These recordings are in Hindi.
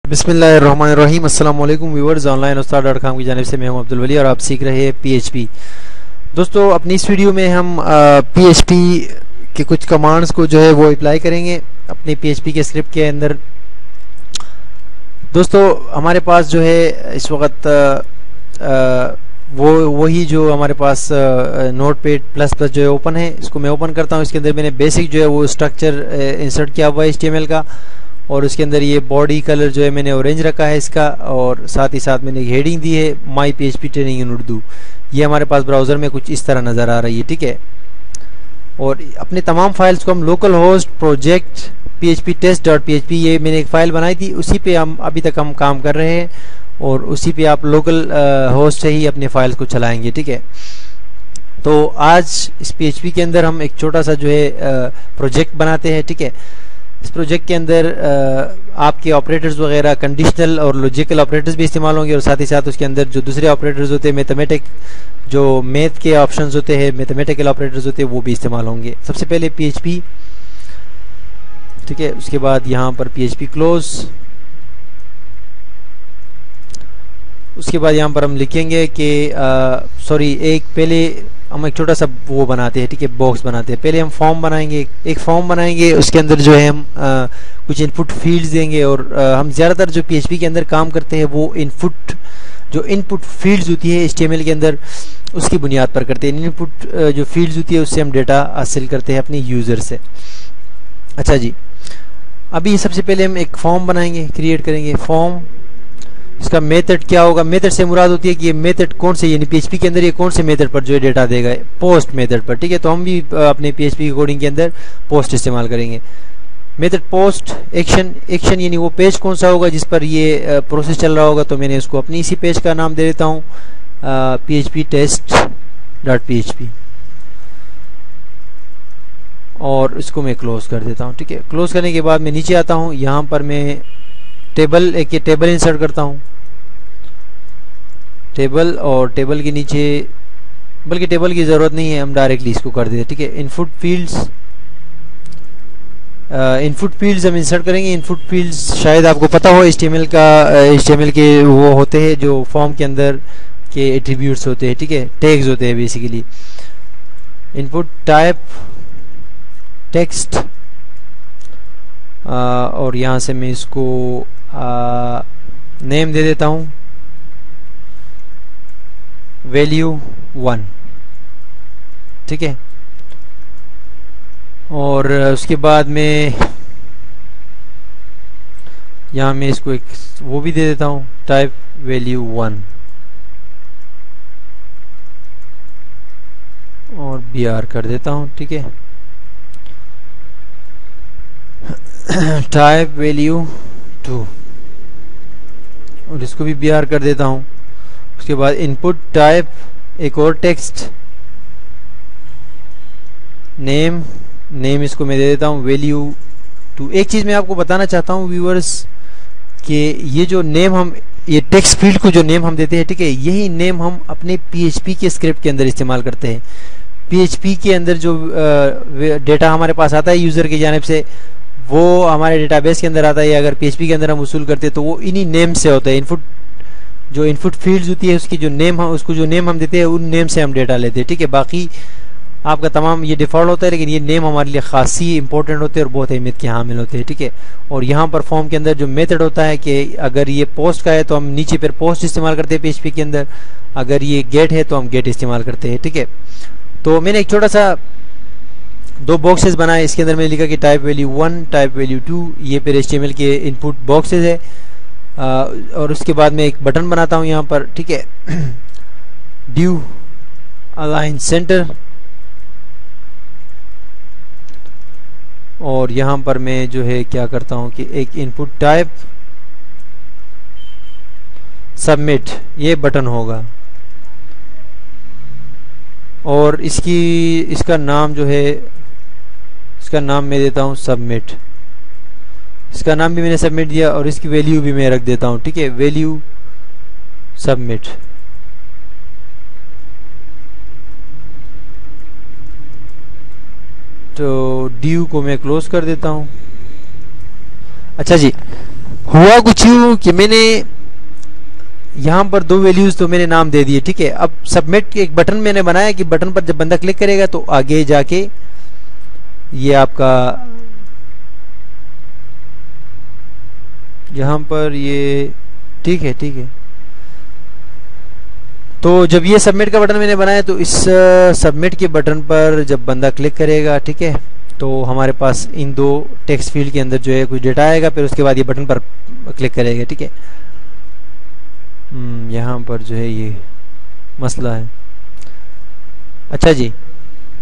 बिस्मिल्लाहिर्रहमानिर्रहीम। अस्सलाम वालेकुम व्यूअर्स, ऑनलाइन उस्ताद.com की जानिब से मैं हूं अब्दुल वली और आप सीख रहे हैं पीएचपी। दोस्तों, अपनी इस वीडियो में हम पीएचपी के कुछ कमांड्स को जो है वो अप्लाई करेंगे अपने पीएचपी के स्क्रिप्ट के अंदर। दोस्तों, हमारे पास जो है इस वक्त वही जो हमारे पास नोटपैड प्लस प्लस जो है ओपन है, इसको मैं ओपन करता हूं। इसके अंदर मैंने बेसिक जो है वो स्ट्रक्चर इंसर्ट किया हुआ है HTML का, और उसके अंदर ये बॉडी कलर जो है मैंने ऑरेंज रखा है इसका, और साथ ही साथ मैंने हेडिंग दी है माई PHP ट्रेनिंग इन उर्दू। ये हमारे पास ब्राउज़र में कुछ इस तरह नज़र आ रही है, ठीक है। और अपने तमाम फाइल्स को हम लोकल होस्ट प्रोजेक्ट phptest.php, ये मैंने एक फ़ाइल बनाई थी, उसी पे हम अभी तक हम काम कर रहे हैं, और उसी पे आप लोकल होस्ट से ही अपने फाइल्स को चलाएंगे, ठीक है। तो आज इस PHP के अंदर हम एक छोटा सा जो है प्रोजेक्ट बनाते हैं, ठीक है। इस प्रोजेक्ट के अंदर आपके ऑपरेटर्स वगैरह कंडीशनल और लॉजिकल ऑपरेटर्स भी इस्तेमाल होंगे, और साथ ही साथ उसके अंदर जो दूसरे ऑपरेटर्स होते हैं मैथमेटिक, जो मैथ के ऑप्शंस होते हैं, मैथमेटिकल ऑपरेटर्स होते हैं, वो भी इस्तेमाल होंगे। सबसे पहले PHP, ठीक है। उसके बाद यहाँ पर PHP क्लोज, उसके बाद यहाँ पर हम लिखेंगे कि एक पहले हम एक छोटा सा वो बनाते हैं, ठीक है, बॉक्स बनाते हैं। पहले हम फॉर्म बनाएंगे, एक फॉर्म बनाएंगे, उसके अंदर जो है हम कुछ इनपुट फील्ड्स देंगे, और हम ज़्यादातर जो PHP के अंदर काम करते हैं वो इनपुट फील्ड्स होती है HTML के अंदर, उसकी बुनियाद पर करते हैं। इनपुट जो फील्ड्स होती है उससे हम डेटा हासिल करते हैं अपने यूज़र से। अच्छा जी, अभी सबसे पहले हम एक फॉर्म बनाएंगे, क्रिएट करेंगे फॉर्म। इसका मेथड क्या होगा? मेथड से मुराद होती है कि ये मेथड कौन से, यानी PHP के अंदर ये कौन से मेथड पर जो है डेटा देगा, पोस्ट मेथड पर, ठीक है। तो हम भी अपने PHP कोडिंग के अंदर पोस्ट इस्तेमाल करेंगे। मेथड पोस्ट एक्शन यानी वो पेज कौन सा होगा जिस पर ये प्रोसेस चल रहा होगा, तो मैंने उसको अपनी इसी पेज का नाम दे देता हूँ phptest.php, और इसको मैं क्लोज कर देता हूँ, ठीक है। क्लोज करने के बाद मैं नीचे आता हूँ, यहाँ पर मैं एक टेबल इंसर्ट करता हूँ, टेबल, और टेबल के नीचे, बल्कि टेबल की ज़रूरत नहीं है, हम डायरेक्टली इसको कर देते हैं, ठीक है। इनपुट फील्ड्स हम इंसर्ट करेंगे। इनपुट फील्ड्स शायद आपको पता हो HTML के वो होते हैं जो फॉर्म के अंदर के एट्रीब्यूट्स होते हैं, ठीक है, टैग्स होते हैं बेसिकली। इनपुट टाइप टेक्स्ट, और यहाँ से मैं इसको नेम दे देता हूँ वैल्यू 1, ठीक है। और उसके बाद में यहाँ मैं इसको एक वो भी दे देता हूँ टाइप वैल्यू 1, और BR कर देता हूँ, ठीक है। टाइप वैल्यू 2, और इसको भी BR कर देता हूँ। उसके बाद इनपुट टाइप एक और टेक्स्ट, नेम इसको मैं दे देता हूँ वैल्यू 2। एक चीज़ मैं आपको बताना चाहता हूँ व्यूअर्स कि ये जो नेम हम, ये टेक्स्ट फील्ड को जो नेम हम देते हैं, ठीक है, यही नेम हम अपने PHP के स्क्रिप्ट के अंदर इस्तेमाल करते हैं। PHP के अंदर जो डेटा हमारे पास आता है यूज़र की जानिब से, वो हमारे डेटाबेस के अंदर आता है। अगर PHP के अंदर हम वसूल करते हैं तो वो इन्हीं नेम से होता है। इनपुट फील्ड्स होती है उसकी जो नेम हम देते हैं, उन नेम से हम डेटा लेते हैं, ठीक है। बाकी आपका तमाम ये डिफ़ॉल्ट होता है, लेकिन ये नेम हमारे लिए खासी इंपॉर्टेंट होते हैं और बहुत अहमियत के हामिल होते हैं, ठीक है। और यहाँ पर फॉर्म के अंदर जो मेथड होता है कि अगर ये पोस्ट का है तो हम नीचे पर पोस्ट इस्तेमाल करते हैं PHP के अंदर, अगर ये गेट है तो हम गेट इस्तेमाल करते हैं, ठीक है। तो मैंने एक छोटा सा 2 बॉक्सेस बनाए। इसके अंदर मैंने लिखा कि टाइप वैल्यू 1, टाइप वैल्यू 2, ये फिर HTML के इनपुट बॉक्सेस है। और उसके बाद मैं एक बटन बनाता हूँ यहाँ पर, ठीक है, ड्यू अलाइन सेंटर, और यहाँ पर मैं जो है क्या करता हूँ कि एक इनपुट टाइप सबमिट, ये बटन होगा, और इसका नाम जो है, इसका नाम मैं देता हूँ सबमिट। इसका नाम भी मैंने सबमिट दिया, और इसकी वैल्यू भी मैं रख देता हूँ, ठीक है, वैल्यू सबमिट। तो ड्यू को मैं क्लोज कर देता हूँ। अच्छा जी, हुआ कुछ यूं कि मैंने यहाँ पर दो वैल्यूज तो मैंने नाम दे दिए, ठीक है। अब सबमिट एक बटन मैंने बनाया कि बटन पर जब बंदा क्लिक करेगा तो आगे जाके ये आपका यहाँ पर ये ठीक है, ठीक है। तो जब ये सबमिट का बटन मैंने बनाया तो इस सबमिट के बटन पर जब बंदा क्लिक करेगा, ठीक है, तो हमारे पास इन दो टेक्स्ट फील्ड के अंदर जो है कुछ डेटा आएगा, फिर उसके बाद ये बटन पर क्लिक करेगा, ठीक है। यहाँ पर जो है ये मसला है। अच्छा जी,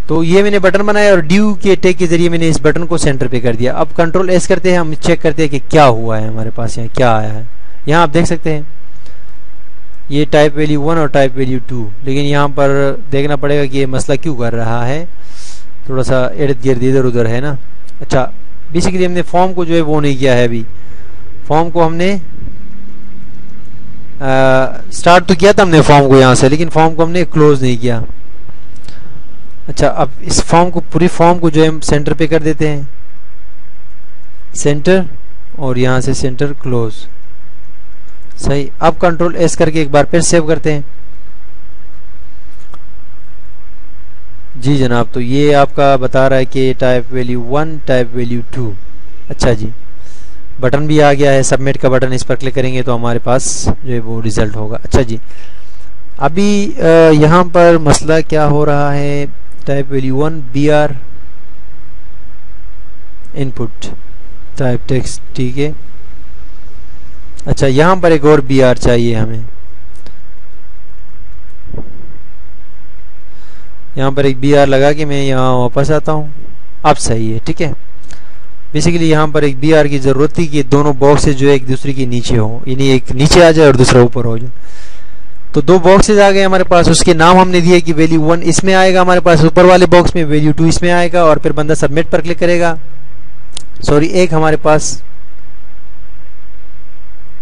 तो ये मैंने बटन बनाया और ड्यू के टैग के जरिए मैंने इस बटन को सेंटर पे कर दिया। अब कंट्रोल एस करते हैं, हम चेक करते हैं कि क्या हुआ है हमारे पास, यहाँ क्या आया है। यहाँ आप देख सकते हैं ये टाइप वैल्यू 1 और टाइप वैल्यू 2, लेकिन यहाँ पर देखना पड़ेगा कि ये मसला क्यों कर रहा है, थोड़ा सा इर्द गिर्द इधर उधर है ना। अच्छा, बेसिकली हमने फॉर्म को जो है वो नहीं किया है अभी। फॉर्म को हमने स्टार्ट तो किया था हमने फॉर्म को यहाँ से, लेकिन फॉर्म को हमने क्लोज नहीं किया। अच्छा, अब इस फॉर्म को, पूरी फॉर्म को जो है हम सेंटर पे कर देते हैं, सेंटर, और यहाँ से सेंटर क्लोज, सही। अब कंट्रोल एस करके एक बार फिर सेव करते हैं। जी जनाब, तो ये आपका बता रहा है कि टाइप वैल्यू 1 टाइप वैल्यू 2। अच्छा जी, बटन भी आ गया है, सबमिट का बटन, इस पर क्लिक करेंगे तो हमारे पास जो है वो रिजल्ट होगा। अच्छा जी, अभी यहाँ पर मसला क्या हो रहा है, type value 1 BR input type text, ठीक है। अच्छा, यहाँ पर एक और BR चाहिए हमें, यहाँ पर एक BR लगा के मैं यहाँ वापस आता हूँ। अब सही है, ठीक है। बेसिकली यहाँ पर एक BR की जरूरत थी कि दोनों बॉक्सेस जो है एक दूसरे के नीचे हो, यानी एक नीचे आ जाए और दूसरा ऊपर हो जाए। तो दो बॉक्सेस आ गए हमारे पास, उसके नाम हमने दिए कि वैल्यू 1 इसमें आएगा हमारे पास ऊपर वाले बॉक्स में, वैल्यू 2 इसमें आएगा, और फिर बंदा सबमिट पर क्लिक करेगा। सॉरी, एक हमारे पास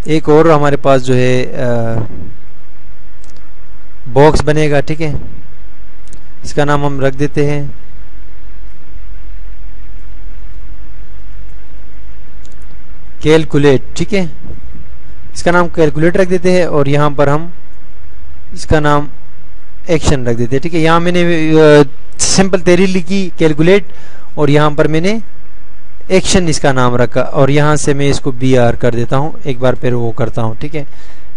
एक और हमारे पास जो है बॉक्स बनेगा, ठीक है। इसका नाम हम रख देते हैं कैलकुलेट, ठीक है। इसका नाम कैलकुलेट रख देते हैं, और यहाँ पर हम इसका नाम एक्शन रख देते हैं, ठीक है। यहाँ मैंने सिंपल तहरीर लिखी कैलकुलेट, और यहाँ पर मैंने एक्शन इसका नाम रखा, और यहाँ से मैं इसको BR कर देता हूँ। एक बार फिर वो करता हूँ, ठीक है।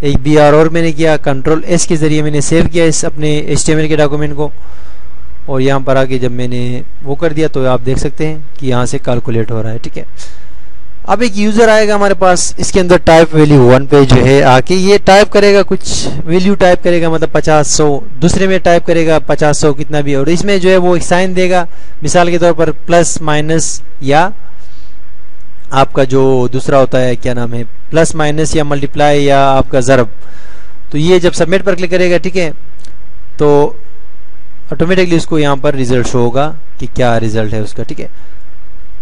एक BR और मैंने किया, कंट्रोल एस के जरिए मैंने सेव किया इस अपने HTML के डॉक्यूमेंट को, और यहाँ पर आके जब मैंने वो कर दिया तो आप देख सकते हैं कि यहाँ से कैलकुलेट हो रहा है, ठीक है। अब एक यूजर आएगा हमारे पास, इसके अंदर टाइप वैल्यू 1 पे जो है आके ये टाइप करेगा, कुछ वैल्यू टाइप करेगा, मतलब 50 100, दूसरे में टाइप करेगा 50 100 कितना भी, और इसमें जो है वो एक साइन देगा, मिसाल के तौर पर प्लस माइनस, या आपका जो दूसरा होता है क्या नाम है, प्लस माइनस या मल्टीप्लाई या आपका ज़रब। तो ये जब सबमिट पर क्लिक करेगा, ठीक है, तो ऑटोमेटिकली उसको यहाँ पर रिजल्ट शो होगा कि क्या रिजल्ट है उसका, ठीक है।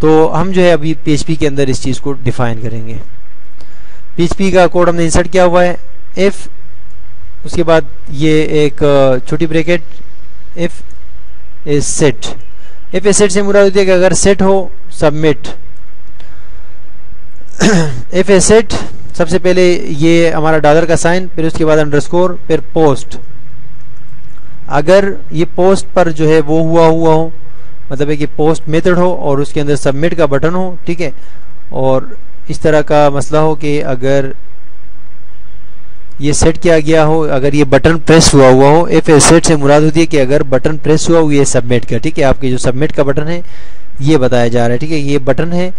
तो हम जो है अभी PHP के अंदर इस चीज़ को डिफाइन करेंगे। PHP का कोड हमने इंसर्ट किया हुआ है, इफ, उसके बाद ये एक छोटी bracket, if is set. If is set से मुराद होती है कि अगर सेट हो सबमिट। इफ इज सेट, सबसे पहले ये हमारा डॉलर का साइन, फिर उसके बाद अंडरस्कोर, फिर पोस्ट। अगर ये पोस्ट पर जो है वो हुआ हो, मतलब है कि पोस्ट मेथड हो और उसके अंदर सबमिट का बटन हो, ठीक है, और इस तरह का मसला हो कि अगर ये सेट किया गया हो, अगर ये बटन प्रेस हुआ हो। इफ सेट से मुराद होती है कि अगर बटन प्रेस हुआ ये सबमिट का, ठीक है। आपके जो सबमिट का बटन है ये बताया जा रहा है, ठीक है, ये बटन है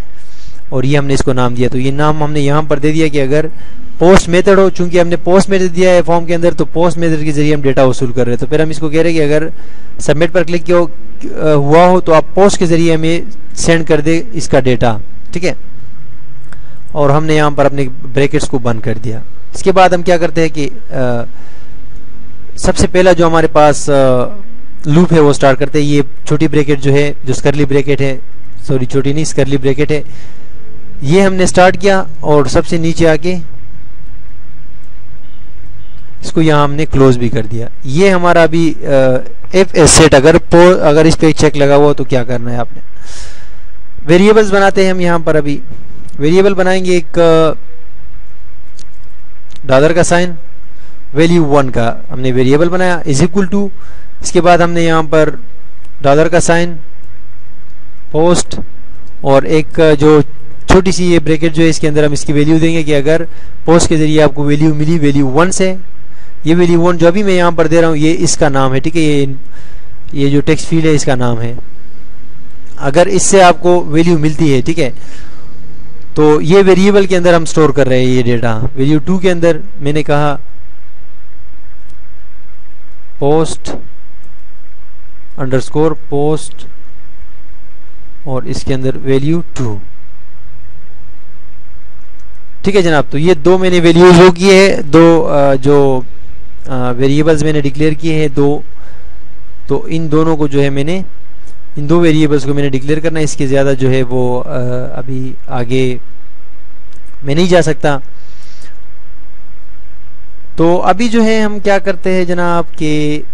और ये हमने इसको नाम दिया, तो ये नाम हमने यहाँ पर दे दिया कि अगर पोस्ट मेथड हो, चूंकि हमने पोस्ट मेथड दिया है फॉर्म के अंदर, तो पोस्ट मेथड के जरिए हम डेटा वसूल कर रहे हैं। तो फिर हम इसको कह रहे हैं कि अगर सबमिट पर क्लिक हुआ हो तो आप पोस्ट के जरिए हमें सेंड कर दे इसका डेटा, ठीक है। और हमने यहाँ पर अपने ब्रैकेट्स को बंद कर दिया। इसके बाद हम क्या करते हैं कि सबसे पहला जो हमारे पास लूप है वो स्टार्ट करते हैं। ये छोटी ब्रैकेट जो है, जो स्कर्ली ब्रैकेट है, सॉरी छोटी नहीं स्कर्ली ब्रैकेट है, ये हमने स्टार्ट किया और सबसे नीचे आके इसको यहाँ हमने क्लोज भी कर दिया। ये हमारा अभी इफ सेट, अगर इस पे चेक लगा हुआ तो क्या करना है आपने, वेरिएबल्स बनाते हैं हम यहाँ पर। अभी वेरिएबल बनाएंगे एक डॉलर का साइन, वैल्यू 1 का हमने वेरिएबल बनाया इज इक्वल टू, इसके बाद हमने यहाँ पर डॉलर का साइन, पोस्ट, और एक जो छोटी सी ये ब्रैकेट जो है इसके अंदर हम इसकी वैल्यू देंगे कि अगर पोस्ट के जरिए आपको वैल्यू मिली वैल्यू 1 से, ये वैल्यू 1 जो अभी मैं यहाँ पर दे रहा हूँ ये इसका नाम है, ठीक है, ये जो टेक्स्ट फील्ड है इसका नाम है। अगर इससे आपको वैल्यू मिलती है, ठीक है, तो ये वेरिएबल के अंदर हम स्टोर कर रहे हैं ये डेटा। वैल्यू 2 के अंदर मैंने कहा पोस्ट अंडरस्कोर पोस्ट और इसके अंदर वैल्यू 2, ठीक है जनाब। तो ये दो मैंने वैल्यूज वो किए हैं, दो जो वेरिएबल्स मैंने डिक्लेयर किए हैं दो, तो इन दोनों को जो है मैंने इन दो वेरिएबल्स को मैंने डिक्लेयर करना है। इसके ज़्यादा जो है वो अभी आगे मैं नहीं जा सकता। तो अभी जो है हम क्या करते हैं जनाब कि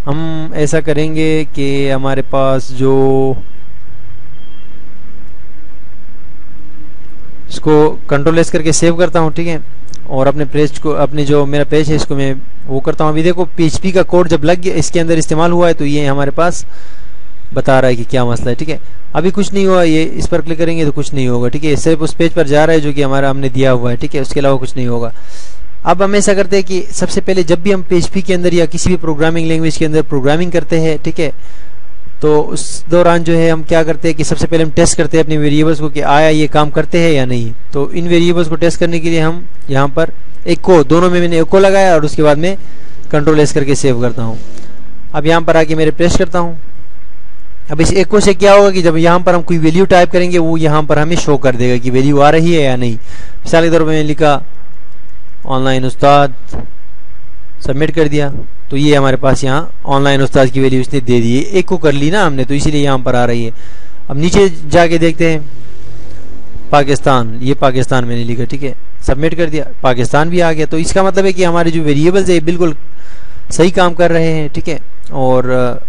हम ऐसा करेंगे कि हमारे पास जो इसको कंट्रोल एस करके सेव करता हूँ, ठीक है, और अपने पेज को, अपने जो मेरा पेज है इसको मैं वो करता हूँ। अभी देखो PHP का कोड जब लग गया इसके अंदर इस्तेमाल हुआ है तो ये हमारे पास बता रहा है कि क्या मसला है, ठीक है। अभी कुछ नहीं हुआ, ये इस पर क्लिक करेंगे तो कुछ नहीं होगा, ठीक है, सिर्फ उस पेज पर जा रहा है जो कि हमारा हमने दिया हुआ है, ठीक है, उसके अलावा कुछ नहीं होगा। अब हम ऐसा करते हैं कि सबसे पहले जब भी हम PHP के अंदर या किसी भी प्रोग्रामिंग लैंग्वेज के अंदर प्रोग्रामिंग करते हैं, ठीक है, तो उस दौरान जो है हम क्या करते हैं कि सबसे पहले हम टेस्ट करते हैं अपने वेरिएबल्स को कि आया ये काम करते हैं या नहीं। तो इन वेरिएबल्स को टेस्ट करने के लिए हम यहाँ पर एको, दोनों में मैंने एको लगाया और उसके बाद में कंट्रोल एस करके सेव करता हूँ। अब यहाँ पर आके मेरे प्रेस करता हूँ। अब इस एको से क्या होगा कि जब यहाँ पर हम कोई वैल्यू टाइप करेंगे वो यहाँ पर हमें शो कर देगा कि वैल्यू आ रही है या नहीं। मिसाल के तौर पर मैंने लिखा ऑनलाइन उस्ताद, सबमिट कर दिया, तो ये हमारे पास यहाँ ऑनलाइन उस्ताद की वैल्यू इसने दे दी है, एक को कर ली ना हमने, तो इसीलिए यहाँ पर आ रही है। अब नीचे जाके देखते हैं पाकिस्तान, ये पाकिस्तान मैंने लिखा, ठीक है, सबमिट कर दिया, पाकिस्तान भी आ गया। तो इसका मतलब है कि हमारे जो वेरिएबल्स है बिल्कुल सही काम कर रहे हैं, ठीक है, और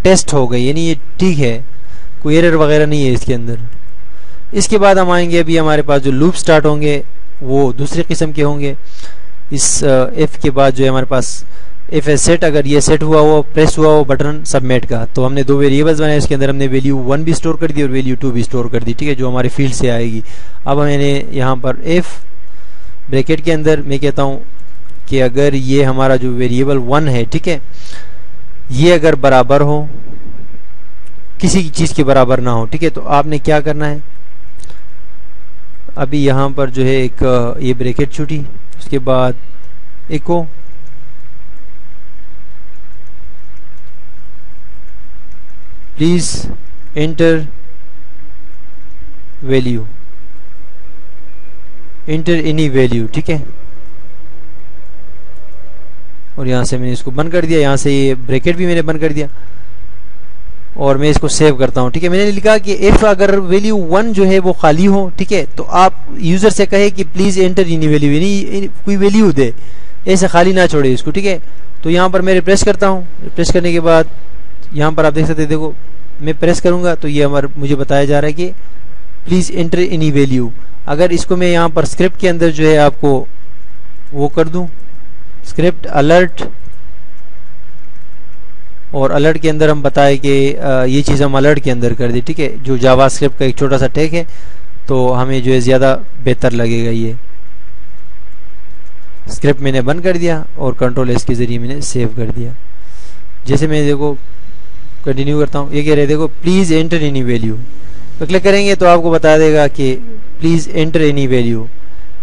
टेस्ट हो गई, यानी ये ठीक है, कोई एरर वगैरह नहीं है इसके अंदर। इसके बाद हम आएंगे, अभी हमारे पास जो लूप स्टार्ट होंगे वो दूसरे किस्म के होंगे। इस एफ के बाद जो है हमारे पास एफ एस सेट, अगर ये सेट हुआ हो, प्रेस हुआ हो बटन सबमिट का, तो हमने दो वेरिएबल्स बनाए, उसके अंदर हमने वैल्यू 1 भी स्टोर कर दी और वैल्यू 2 भी स्टोर कर दी, ठीक है, जो हमारे फील्ड से आएगी। अब मैंने यहाँ पर एफ ब्रैकेट के अंदर मैं कहता हूँ कि अगर ये हमारा जो वेरिएबल 1 है, ठीक है, ये अगर बराबर हो, किसी चीज़ के बराबर ना हो, ठीक है, तो आपने क्या करना है, अभी यहाँ पर जो है एक ये ब्रैकेट छूटी, उसके बाद echo please enter value, enter any value, ठीक है, और यहाँ से मैंने इसको बंद कर दिया, यहाँ से ये ब्रैकेट भी मैंने बंद कर दिया और मैं इसको सेव करता हूँ, ठीक है। मैंने लिखा कि इफ अगर वैल्यू 1 जो है वो खाली हो, ठीक है, तो आप यूजर से कहे कि प्लीज एंटर एनी वैल्यू, यानी कोई वैल्यू दे, ऐसे खाली ना छोड़े इसको, ठीक है। तो यहाँ पर मैं रिप्रेस करता हूँ, रिप्रेस करने के बाद यहाँ पर आप देख सकते हैं, देखो मैं प्रेस करूँगा तो ये हमारा मुझे बताया जा रहा है कि प्लीज एंटर एनी वैल्यू। अगर इसको मैं यहाँ पर स्क्रिप्ट के अंदर जो है आपको वो कर दूँ, स्क्रिप्ट अलर्ट, और अलर्ट के अंदर हम बताए कि ये चीज़ हम अलर्ट के अंदर कर दी, ठीक है, जो जावा स्क्रिप्ट का एक छोटा सा टैग है, तो हमें जो है ज़्यादा बेहतर लगेगा। ये स्क्रिप्ट मैंने बंद कर दिया और कंट्रोल एस के ज़रिए मैंने सेव कर दिया। जैसे मैं देखो कंटिन्यू करता हूँ, ये कह रहे देखो प्लीज़ एंटर एनी वैल्यू, तो क्लिक करेंगे तो आपको बता देगा कि please enter any value.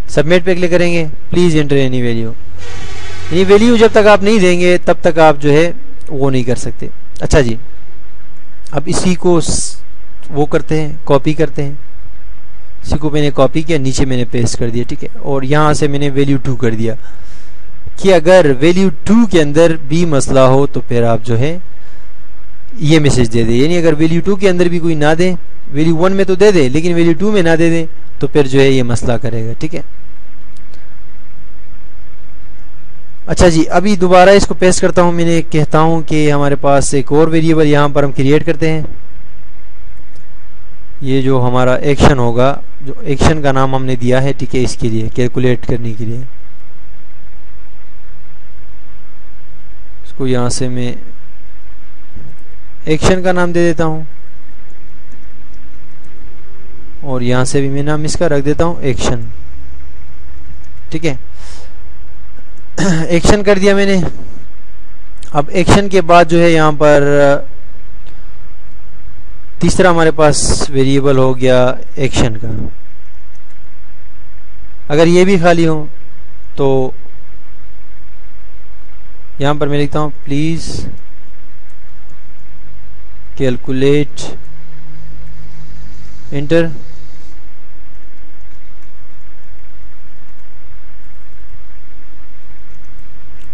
Submit पे क्लिक करेंगे, प्लीज़ एंटर एनी वैल्यू। ये वैल्यू जब तक आप नहीं देंगे तब तक आप जो है वो नहीं कर सकते। अच्छा जी, अब इसी को वो करते हैं, कॉपी करते हैं, इसी को मैंने कॉपी किया, नीचे मैंने पेस्ट कर दिया, ठीक है, और यहाँ से मैंने वैल्यू 2 कर दिया कि अगर वैल्यू 2 के अंदर भी मसला हो तो फिर आप जो है ये मैसेज दे दे, यानी अगर वैल्यू 2 के अंदर भी कोई ना दे, वैल्यू 1 में तो दे दे लेकिन वैल्यू 2 में ना दे दे, तो फिर जो है ये मसला करेगा, ठीक है। अच्छा जी, अभी दोबारा इसको पेस्ट करता हूँ, मैंने कहता हूँ कि हमारे पास एक और वेरिएबल यहाँ पर हम क्रिएट करते हैं। ये जो हमारा एक्शन होगा जो एक्शन का नाम हमने दिया है, ठीक है, इसके लिए कैलकुलेट करने के लिए। इसको यहां से मैं एक्शन का नाम दे देता हूं और यहां से भी मैं नाम इसका रख देता हूं एक्शन, ठीक है। एक्शन कर दिया मैंने। अब एक्शन के बाद जो है यहां पर तीसरा हमारे पास वेरिएबल हो गया एक्शन का। अगर ये भी खाली हो तो यहां पर मैं लिखता हूं please calculate inter,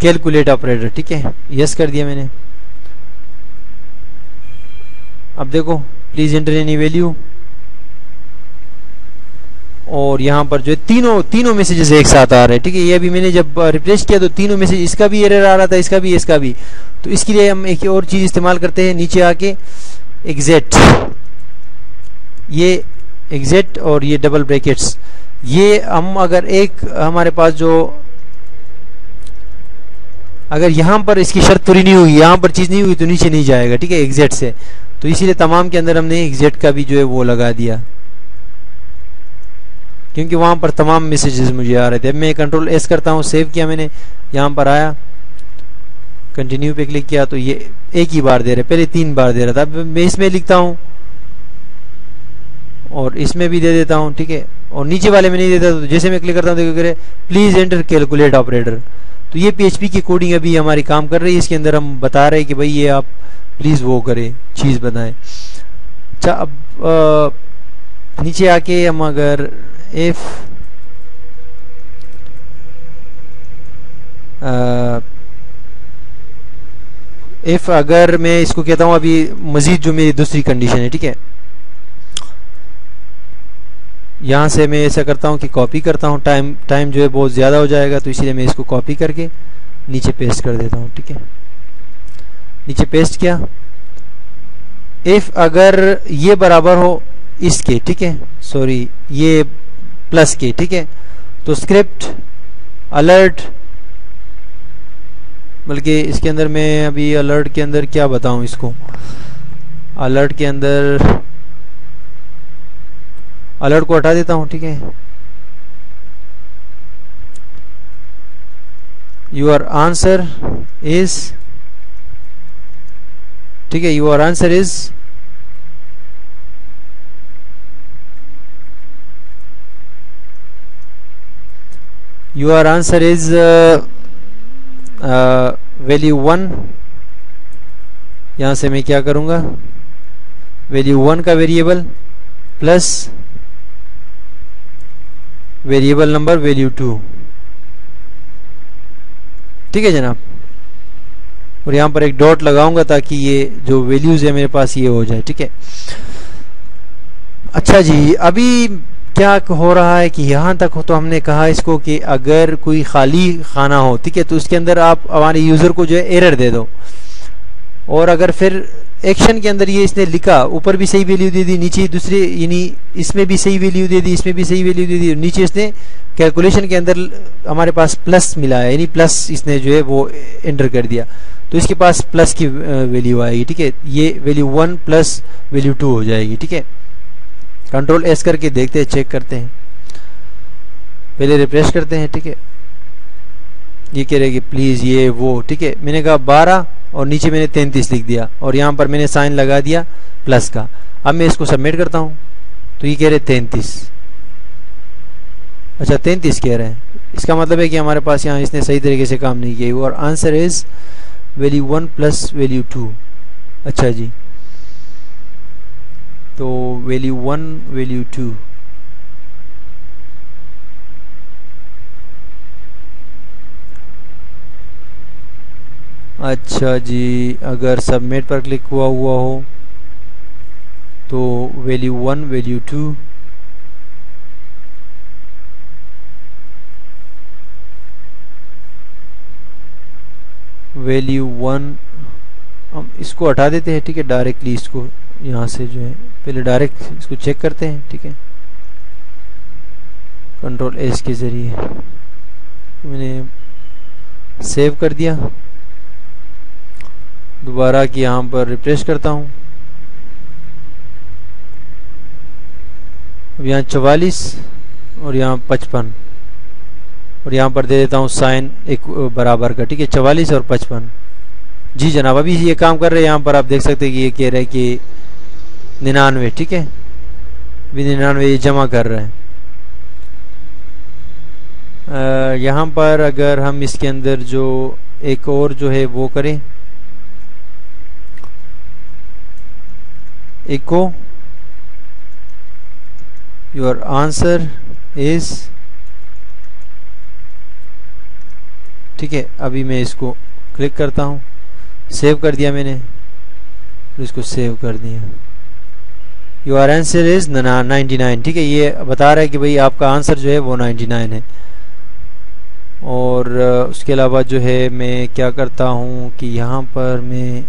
calculate operator, ठीक है, यस कर दिया मैंने। अब देखो प्लीज एंटर एनी वैल्यू, और यहां पर जो है तीनों मैसेजेस एक साथ आ रहे हैं, ठीक है। ये अभी मैंने जब रिप्लेस किया तो तीनों मैसेज, इसका भी एरर आ रहा था, इसका भी। तो इसके लिए हम एक और चीज इस्तेमाल करते हैं, नीचे आके एग्जिट, ये एग्जिट और ये डबल ब्रैकेट्स, ये हम अगर एक हमारे पास जो अगर यहां पर इसकी शर्त पूरी नहीं हुई, यहां पर चीज नहीं हुई तो नीचे नहीं जाएगा, ठीक है, एग्जिट से। तो इसीलिए तमाम के अंदर हमने एग्जिट का भी जो है वो लगा दिया, क्योंकि वहां पर तमाम मैसेजेस मुझे आ रहे थे। अब मैं कंट्रोल एस करता हूं, सेव किया मैंने, यहां पर आया, कंटिन्यू पे क्लिक किया तो ये एक ही बार दे रहा है, पहले 3 बार दे रहा था। अब मैं इसमें लिखता हूं और इसमें भी दे देता हूं, ठीक है, और नीचे वाले में नहीं देता। तो जैसे मैं क्लिक करता हूं देखो प्लीज एंटर कैलकुलेट ऑपरेटर, तो ये पीएचपी की कोडिंग अभी हमारी काम कर रही है। इसके अंदर हम बता रहे हैं कि भाई ये आप प्लीज वो करें, चीज बताएं। अच्छा, अब नीचे आके हम अगर इफ अगर मैं इसको कहता हूं अभी मजीद जो मेरी दूसरी कंडीशन है, ठीक है, यहां से मैं ऐसा करता हूं कि कॉपी करता हूं, टाइम जो है बहुत ज्यादा हो जाएगा, तो इसीलिए मैं इसको कॉपी करके नीचे पेस्ट कर देता हूं, ठीक है। नीचे पेस्ट किया। इफ अगर ये बराबर हो इसके, ठीक है, सॉरी ये प्लस के, ठीक है, तो स्क्रिप्ट अलर्ट, बल्कि इसके अंदर मैं अभी अलर्ट के अंदर क्या बताऊं इसको, अलर्ट के अंदर अलर्ट को हटा देता हूं, ठीक है। योर आंसर इज, ठीक है, your answer is your answer is value 1। यहां से मैं क्या करूंगा, वैल्यू 1 का variable plus variable number value 2, ठीक है जनाब। और यहां पर एक डॉट लगाऊंगा ताकि ये जो वैल्यूज है मेरे पास ये हो जाए, ठीक है। अच्छा जी, अभी क्या हो रहा है कि यहां तक हो तो हमने कहा इसको कि अगर कोई खाली खाना हो, ठीक है, तो उसके अंदर आप हमारे यूजर को जो है एरर दे दो। और अगर फिर एक्शन के अंदर ये इसने लिखा, ऊपर भी सही वैल्यू दे दी, नीचे दूसरे यानी इसमें भी सही वैल्यू दे दी, इसमें भी सही वैल्यू दे दी, नीचे इसने कैलकुलेशन के अंदर हमारे पास प्लस मिला है, यानी प्लस इसने जो है वो एंटर कर दिया, तो इसके पास प्लस की वैल्यू आएगी, ठीक है। ये वैल्यू 1 प्लस वैल्यू 2 हो जाएगी, ठीक है। कंट्रोल एस करके देखते हैं, चेक करते हैं, पहले रिफ्रेश करते हैं, ठीक है। ये कह रहे कि प्लीज ये वो, ठीक है, मैंने कहा 12 और नीचे मैंने 33 लिख दिया और यहां पर मैंने साइन लगा दिया प्लस का। अब मैं इसको सबमिट करता हूं तो ये कह रहे 33, अच्छा 33 कह रहे हैं, इसका मतलब है कि हमारे पास यहाँ इसने सही तरीके से काम नहीं किया। और answer is value 1 plus value 2। अच्छा जी, तो वैल्यू 1 वैल्यू 2, अच्छा जी, अगर सबमिट पर क्लिक हुआ हो तो वैल्यू 1 वैल्यू 2, वैल्यू 1, हम इसको हटा देते हैं, ठीक है, डायरेक्टली इसको यहाँ से जो है पहले डायरेक्ट इसको चेक करते हैं, ठीक है। कंट्रोल एस के ज़रिए मैंने सेव कर दिया। दोबारा कि यहाँ पर रिफ्रेश करता हूँ। अब यहाँ 44 और यहाँ 55 और यहाँ पर दे देता हूँ साइन एक बराबर का, ठीक है, 44 और 55। जी जनाब, अभी ये काम कर रहे हैं। यहाँ पर आप देख सकते हैं कि ये कह रहा है कि 99, ठीक है, अभी 99 ये जमा कर रहा है। यहाँ पर अगर हम इसके अंदर जो एक और जो है वो करें, इको योर आंसर इज, ठीक है, अभी मैं इसको क्लिक करता हूँ, सेव कर दिया मैंने, तो इसको सेव कर दिया। योर आंसर इज 99, ठीक है, ये बता रहा है कि भाई आपका आंसर जो है वो 99 है। और उसके अलावा जो है मैं क्या करता हूँ कि यहाँ पर मैं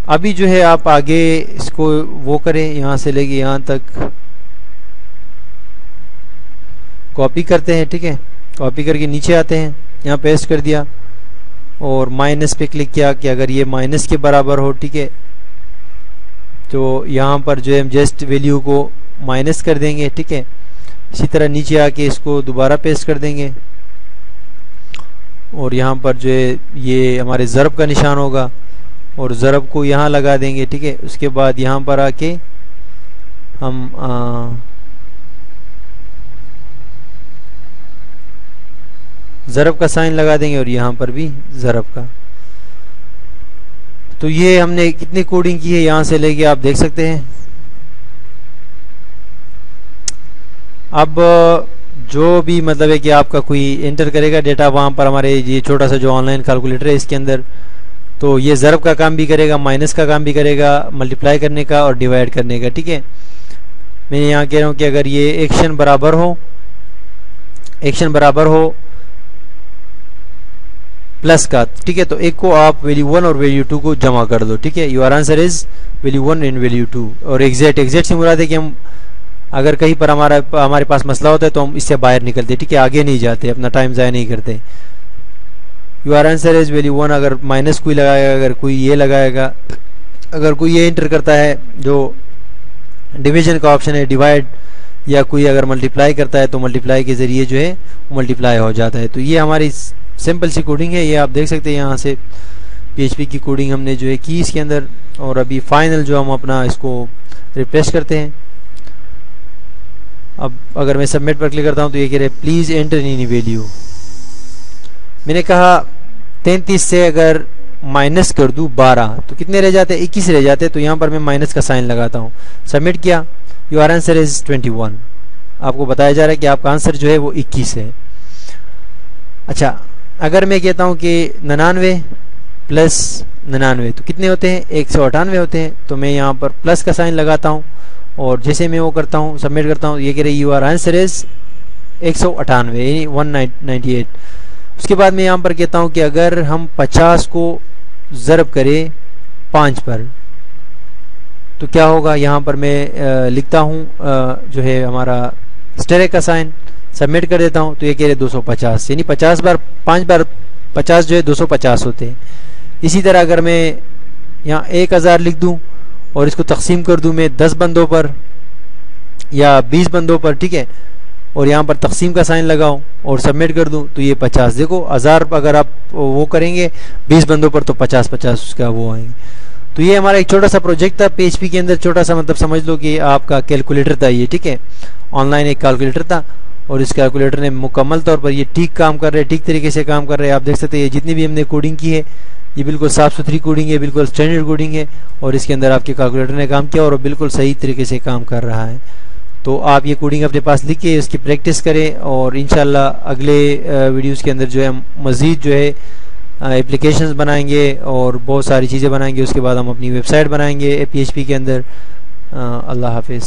अभी जो है आप आगे इसको वो करें, यहाँ से लेके यहाँ तक कॉपी करते हैं, ठीक है, कॉपी करके नीचे आते हैं, यहाँ पेस्ट कर दिया और माइनस पे क्लिक किया कि अगर ये माइनस के बराबर हो, ठीक है, तो यहाँ पर जो है हम जस्ट वैल्यू को माइनस कर देंगे, ठीक है। इसी तरह नीचे आके इसको दोबारा पेस्ट कर देंगे और यहाँ पर जो है ये हमारे ज़रब का निशान होगा और ज़रब को यहाँ लगा देंगे, ठीक है। उसके बाद यहाँ पर आके हम ज़रब का साइन लगा देंगे और यहाँ पर भी ज़रब का। तो ये हमने कितनी कोडिंग की है यहाँ से लेके आप देख सकते हैं। अब जो भी मतलब है कि आपका कोई एंटर करेगा डेटा वहाँ पर हमारे ये छोटा सा जो ऑनलाइन कैलकुलेटर है इसके अंदर, तो ये ज़रब का काम भी करेगा, माइनस का काम भी करेगा, मल्टीप्लाई करने का और डिवाइड करने का, ठीक है। मैं यहाँ कह रहा हूँ कि अगर ये एक्शन बराबर हो प्लस का, ठीक है, तो एक को आप वैल्यू 1 और वैल्यू 2 को जमा कर दो, ठीक है। Your answer is value 1 and value 2। और एग्जैक्ट से मुराद है कि हम अगर कहीं पर हमारे पास मसला होता है तो हम इससे बाहर निकलते, ठीक है, आगे नहीं जाते, अपना टाइम ज़ाया नहीं करते। योर आंसर इज वैल्यू 1, अगर माइनस कोई लगाएगा, अगर कोई ये लगाएगा, अगर कोई ये एंटर करता है जो डिवीजन का ऑप्शन है, डिवाइड, या कोई अगर मल्टीप्लाई करता है तो मल्टीप्लाई के ज़रिए जो है मल्टीप्लाई हो जाता है। तो ये हमारी सिंपल सी कोडिंग है, ये आप देख सकते हैं। यहाँ से PHP की कोडिंग हमने जो है की इसके अंदर। और अभी फाइनल जो हम अपना इसको रिफ्रेश करते हैं। अब अगर मैं सबमिट पर क्लिक करता हूँ तो ये कह रहे प्लीज़ एंटर एनी वैल्यू। मैंने कहा 33 से अगर माइनस कर दूँ 12 तो कितने रह जाते हैं, 21 रह जाते हैं। तो यहाँ पर मैं माइनस का साइन लगाता हूँ, सबमिट किया। Your answer is 21। आपको बताया जा रहा है कि आपका आंसर जो है वो 21 है। अच्छा, अगर मैं कहता हूँ कि 99 प्लस 99 तो कितने होते हैं, 198 होते हैं। तो मैं यहाँ पर प्लस का साइन लगाता हूँ और जैसे मैं वो करता हूँ, सबमिट करता हूँ, ये कह रही योर आंसर इज 198 यानी 198। उसके बाद मैं यहाँ पर कहता हूँ कि अगर हम 50 को ज़रब करें 5 पर तो क्या होगा। यहाँ पर मैं लिखता हूँ जो है हमारा स्टेरिक का साइन, सबमिट कर देता हूँ। तो ये कह रहे 250 यानी 50 बार 5 बार 50 जो है 250 होते हैं। इसी तरह अगर मैं यहाँ 1000 लिख दूँ और इसको तकसीम कर दूँ मैं 10 बंदों पर या 20 बंदों पर, ठीक है, और यहाँ पर तकसीम का साइन लगाऊं और सबमिट कर दूं तो ये 50। देखो 1000 अगर आप वो करेंगे 20 बंदों पर तो 50-50 उसका वो आएंगे। तो ये हमारा एक छोटा सा प्रोजेक्ट था PHP के अंदर, छोटा सा मतलब समझ लो कि आपका कैलकुलेटर था ये, ठीक है, ऑनलाइन एक कैलकुलेटर था। और इस कैलकुलेटर ने मुकम्मल तौर पर ये ठीक काम कर रहे हैं, ठीक तरीके से काम कर रहे हैं। आप देख सकते हैं ये जितनी भी हमने कोडिंग की है ये बिल्कुल साफ़ सुथरी कोडिंग है, बिल्कुल स्टैंडर्ड कोडिंग है और इसके अंदर आपके कैलकुलेटर ने काम किया और बिल्कुल सही तरीके से काम कर रहा है। तो आप ये कोडिंग अपने पास लिख के इसकी प्रैक्टिस करें और इंशाल्लाह अगले वीडियोस के अंदर जो है मज़ीद जो है एप्लीकेशंस बनाएंगे और बहुत सारी चीज़ें बनाएंगे। उसके बाद हम अपनी वेबसाइट बनाएंगे PHP के अंदर। अल्लाह हाफिज़।